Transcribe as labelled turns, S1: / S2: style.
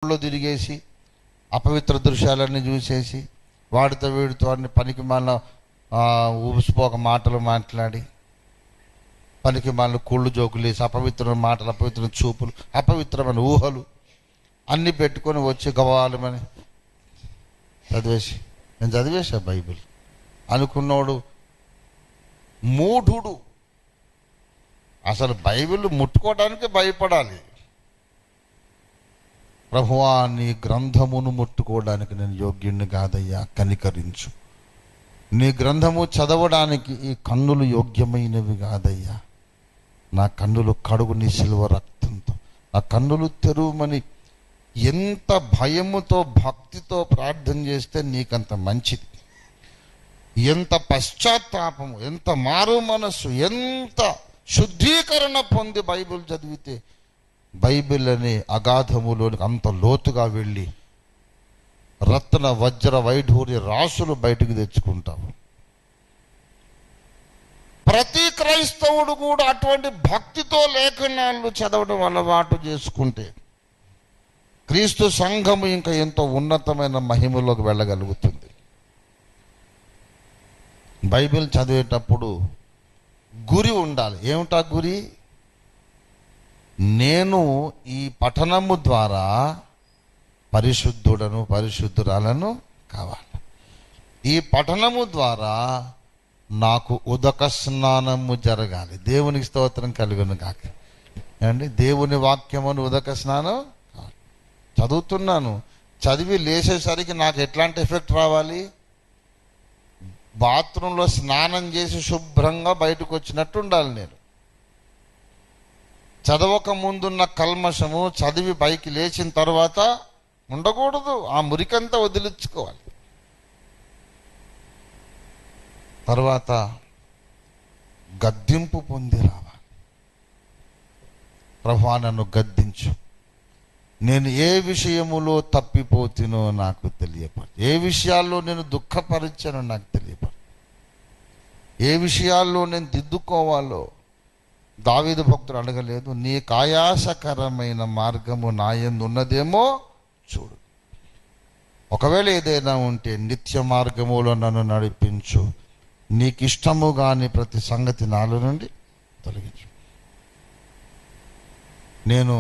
S1: లో తిరిగేసి అపవిత్ర దృశ్యాలన్నీ చూసేసి వాడితో వీడితో అన్ని పనికి మాల ఊసిపోక మాటలు మాట్లాడి పనికి మాల కుళ్ళు జోకులు వేసి అపవిత్రమైన మాటలు, అపవిత్రమైన చూపులు, అపవిత్రమైన ఊహలు అన్నీ పెట్టుకొని వచ్చి గవాలమని నేను చదివేశా బైబిల్ అనుకున్నోడు మూఢుడు. అసలు బైబిల్ ముట్టుకోవడానికి భయపడాలి. ప్రభువా, నీ గ్రంథమును ముట్టుకోవడానికి నేను యోగ్యుణ్ణి కాదయ్యా, కనికరించు. నీ గ్రంథము చదవడానికి ఈ కన్నులు యోగ్యమైనవి కాదయ్యా, నా కన్నులు కడుగు నీ శిలువ రక్తంతో, నా కన్నులు తెరువమని ఎంత భయముతో భక్తితో ప్రార్థన చేస్తే నీకంత మంచిది. ఎంత పశ్చాత్తాపము, ఎంత మారు మనస్సు, ఎంత శుద్ధీకరణ పొంది బైబిల్ చదివితే బైబిల్ అనే అగాధములోనికి అంత లోతుగా వెళ్ళి రత్న వజ్ర వైఢూర్య రాసులు బయటకు తెచ్చుకుంటావు. ప్రతి క్రైస్తవుడు కూడా అటువంటి భక్తితో లేఖనాలు చదవడం అలవాటు చేసుకుంటే క్రీస్తు సంఘము ఇంకా ఎంతో ఉన్నతమైన మహిమలోకి వెళ్ళగలుగుతుంది. బైబిల్ చదివేటప్పుడు గురి ఉండాలి. ఏమిటా గురి? నేను ఈ పఠనము ద్వారా పరిశుద్ధుడను, పరిశుద్ధురాలను కావాలి. ఈ పఠనము ద్వారా నాకు ఉదక స్నానము జరగాలి. దేవునికి స్తోత్రం కలుగును కాక. ఏమండి, దేవుని వాక్యమును ఉదక స్నానం చదువుతున్నాను, చదివి లేచేసరికి నాకు ఎట్లాంటి ఎఫెక్ట్ రావాలి? బాత్రూంలో స్నానం చేసి శుభ్రంగా బయటకు వచ్చినట్టు ఉండాలి. నేను చదవక ముందున్న కల్మషము చదివి పైకి లేచిన తర్వాత ఉండకూడదు. ఆ మురికంతా వదిలించుకోవాలి. తర్వాత గద్దింపు పొంది రావాలి. ప్రభువా, నన్ను గద్దించు, నేను ఏ విషయములో తప్పిపోతునో నాకు తెలియపడు, ఏ విషయాల్లో నేను దుఃఖపరిచానో నాకు తెలియపడు, ఏ విషయాల్లో నేను దిద్దుకోవాలో. దావీదు భక్తుడు అడగలేదు, నీ ఆయాసకరమైన మార్గము నా యందు ఉన్నదేమో చూడు, ఒకవేళ ఏదైనా ఉంటే నిత్య మార్గములో నన్ను నడిపించు, నీకిష్టము కాని ప్రతి సంగతి నాలో నుండి తొలగించు. నేను